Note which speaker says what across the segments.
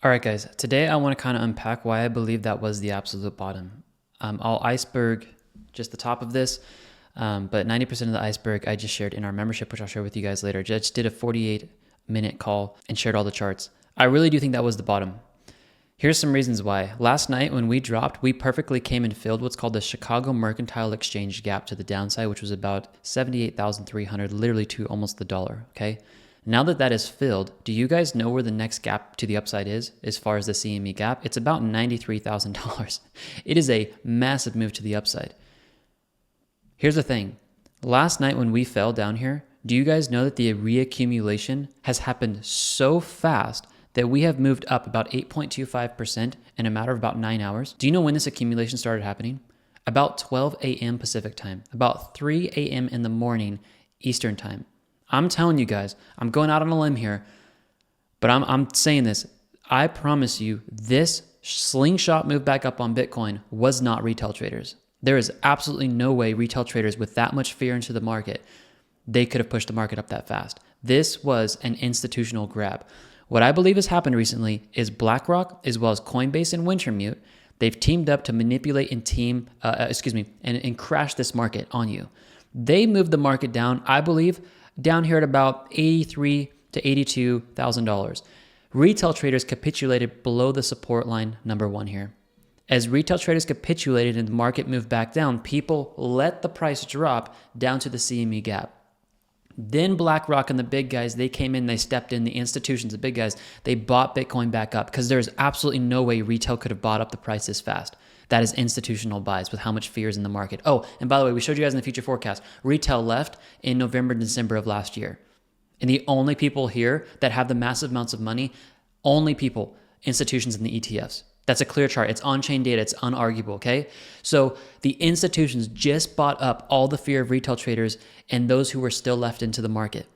Speaker 1: All right, guys, today I want to kind of unpack why I believe that was the absolute bottom. I'll iceberg just the top of this, but 90% of the iceberg I just shared in our membership, which I'll share with you guys later. Just did a 48-minute call and shared all the charts. I really do think that was the bottom. Here's some reasons why. Last night when we dropped, we perfectly came and filled what's called the Chicago Mercantile Exchange gap to the downside, which was about 78,300, literally to almost the dollar, okay? Now that that is filled, do you guys know where the next gap to the upside is as far as the CME gap? It's about $93,000. It is a massive move to the upside. Here's the thing. Last night when we fell down here, do you guys know that the reaccumulation has happened so fast that we have moved up about 8.25% in a matter of about 9 hours? Do you know when this accumulation started happening? About 12 a.m. Pacific time, about 3 a.m. in the morning Eastern time. I'm telling you guys, I'm going out on a limb here, but I'm saying this. I promise you, this slingshot move back up on Bitcoin was not retail traders. There is absolutely no way retail traders with that much fear into the market, they could have pushed the market up that fast. This was an institutional grab. What I believe has happened recently is BlackRock, as well as Coinbase and Wintermute, they've teamed up to manipulate and crash this market on you. They moved the market down, I believe, down here at about $83,000 to $82,000. Retail traders capitulated below the support line number one here. As retail traders capitulated and the market moved back down, people let the price drop down to the CME gap. Then BlackRock and the big guys, they came in, they stepped in, the institutions, the big guys, they bought Bitcoin back up because there's absolutely no way retail could have bought up the price this fast. That is institutional buys with how much fear is in the market. Oh, and by the way, we showed you guys in the future forecast, retail left in November and December of last year. And the only people here that have the massive amounts of money, only people, institutions and the ETFs. That's a clear chart. It's on-chain data. It's unarguable, okay? So the institutions just bought up all the fear of retail traders and those who were still left into the market.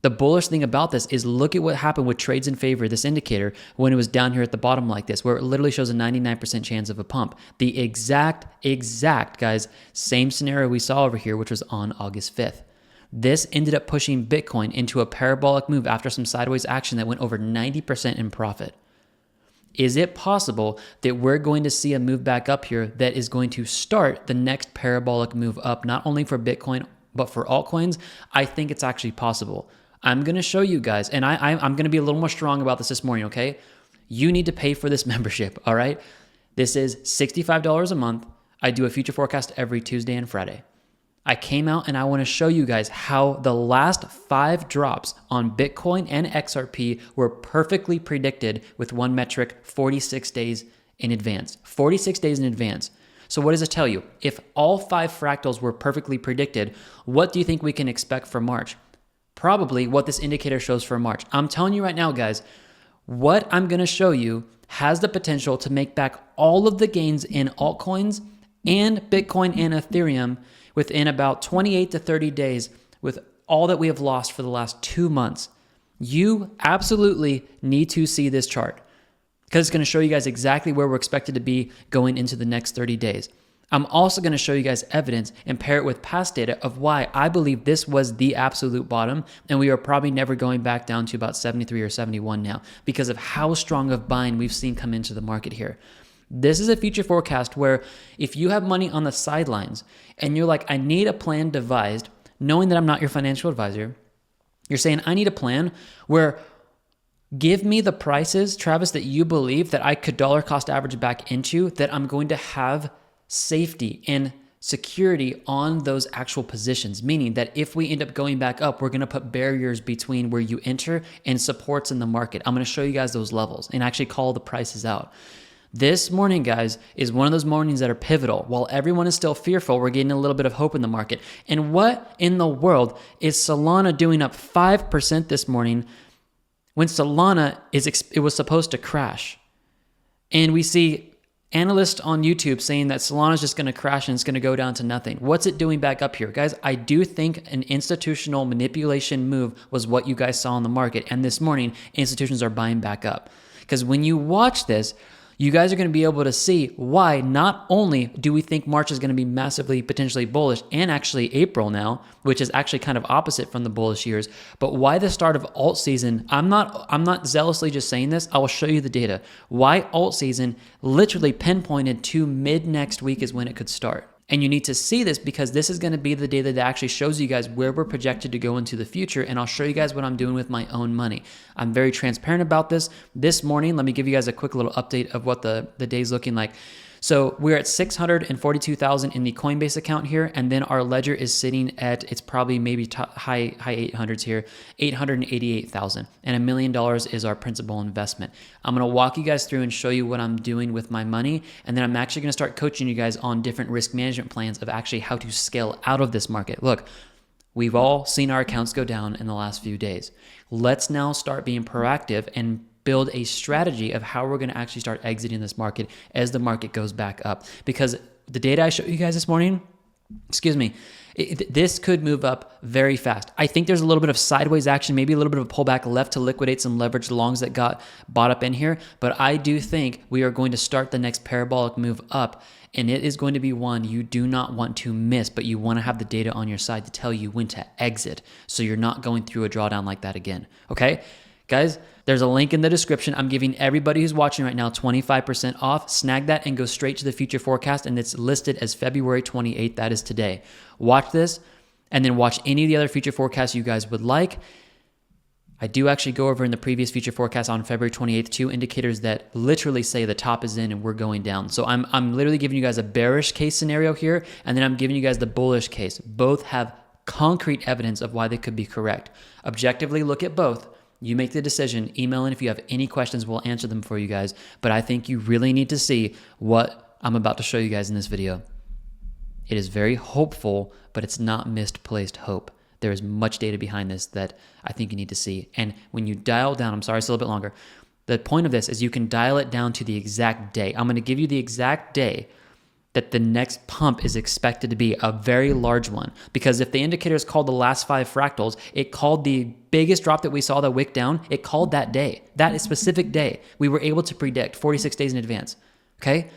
Speaker 1: The bullish thing about this is look at what happened with trades in favor, this indicator, when it was down here at the bottom like this, where it literally shows a 99% chance of a pump. The exact, guys, same scenario we saw over here, which was on August 5th. This ended up pushing Bitcoin into a parabolic move after some sideways action that went over 90% in profit. Is it possible that we're going to see a move back up here that is going to start the next parabolic move up, not only for Bitcoin, but for altcoins? I think it's actually possible. I'm going to show you guys, and I'm going to be a little more strong about this morning, okay? You need to pay for this membership, all right? This is $65 a month. I do a future forecast every Tuesday and Friday. I came out and I want to show you guys how the last 5 drops on Bitcoin and XRP were perfectly predicted with one metric 46 days in advance. 46 days in advance. So what does it tell you? If all 5 fractals were perfectly predicted, what do you think we can expect for March? Probably what this indicator shows for March. I'm telling you right now, guys, what I'm going to show you has the potential to make back all of the gains in altcoins and Bitcoin and Ethereum within about 28 to 30 days with all that we have lost for the last 2 months. You absolutely need to see this chart because it's going to show you guys exactly where we're expected to be going into the next 30 days. I'm also going to show you guys evidence and pair it with past data of why I believe this was the absolute bottom and we are probably never going back down to about 73 or 71 now because of how strong of buying we've seen come into the market here. This is a future forecast where if you have money on the sidelines and you're like, I need a plan devised, knowing that I'm not your financial advisor, you're saying, I need a plan where give me the prices, Travis, that you believe that I could dollar cost average back into, that I'm going to have safety and security on those actual positions, meaning that if we end up going back up, we're going to put barriers between where you enter and supports in the market. I'm going to show you guys those levels and actually call the prices out. This morning, guys, is one of those mornings that are pivotal. While everyone is still fearful, we're getting a little bit of hope in the market. And what in the world is Solana doing up 5% this morning when Solana it was supposed to crash? And we see analysts on YouTube saying that Solana is just going to crash and it's going to go down to nothing. What's it doing back up here? Guys, I do think an institutional manipulation move was what you guys saw in the market. And this morning, institutions are buying back up. Because when you watch this, you guys are going to be able to see why not only do we think March is going to be massively potentially bullish, and actually April now, which is actually kind of opposite from the bullish years, but why the start of alt season. I'm not zealously just saying this. I will show you the data. Why alt season literally pinpointed to mid next week is when it could start. And you need to see this because this is going to be the data that actually shows you guys where we're projected to go into the future. And I'll show you guys what I'm doing with my own money. I'm very transparent about this. This morning, let me give you guys a quick little update of what the day's looking like. So we're at 642,000 in the Coinbase account here, and then our ledger is sitting at, it's probably maybe high 800s here, 888,000, and $1 million is our principal investment. I'm going to walk you guys through and show you what I'm doing with my money, and then I'm actually going to start coaching you guys on different risk management plans of actually how to scale out of this market. Look, we've all seen our accounts go down in the last few days. Let's now start being proactive and build a strategy of how we're going to actually start exiting this market as the market goes back up. Because the data I showed you guys this morning, this could move up very fast. I think there's a little bit of sideways action, maybe a little bit of a pullback left to liquidate some leveraged longs that got bought up in here. But I do think we are going to start the next parabolic move up, and it is going to be one you do not want to miss, but you want to have the data on your side to tell you when to exit so you're not going through a drawdown like that again, okay? Guys, there's a link in the description. I'm giving everybody who's watching right now 25% off. Snag that and go straight to the future forecast, and it's listed as February 28th. That is today. Watch this, and then watch any of the other future forecasts you guys would like. I do actually go over in the previous future forecast on February 28th, 2 indicators that literally say the top is in and we're going down. So I'm literally giving you guys a bearish case scenario here, and then I'm giving you guys the bullish case. Both have concrete evidence of why they could be correct. Objectively look at both. You make the decision. Email in if you have any questions. We'll answer them for you guys. But I think you really need to see what I'm about to show you guys in this video. It is very hopeful, but it's not misplaced hope. There is much data behind this that I think you need to see. And when you dial down, I'm sorry, it's a little bit longer. The point of this is you can dial it down to the exact day. I'm going to give you the exact day that the next pump is expected to be, a very large one. Because if the indicator is called the last 5 fractals, it called the biggest drop that we saw that wick down, it called that day, that specific day. We were able to predict 46 days in advance, okay?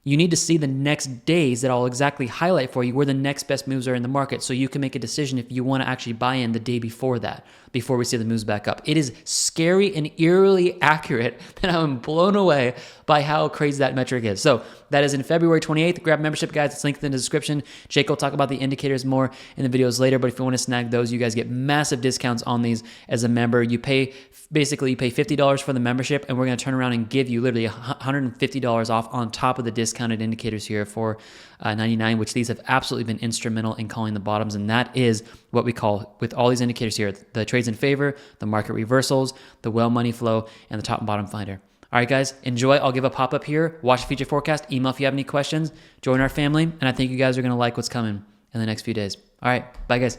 Speaker 1: You need to see the next days that I'll exactly highlight for you where the next best moves are in the market so you can make a decision if you want to actually buy in the day before that, before we see the moves back up. It is scary and eerily accurate, and I'm blown away by how crazy that metric is. So that is in February 28th. Grab membership, guys. It's linked in the description. Jake will talk about the indicators more in the videos later, but if you want to snag those, you guys get massive discounts on these as a member. You pay $50 for the membership, and we're going to turn around and give you literally $150 off on top of the discounted indicators here for $99, which these have absolutely been instrumental in calling the bottoms. And that is what we call, with all these indicators here, the trades in favor, the market reversals, the well money flow, and the top and bottom finder. All right, guys, enjoy. I'll give a pop-up here. Watch the future forecast. Email if you have any questions. Join our family, and I think you guys are going to like what's coming in the next few days. All right, bye, guys.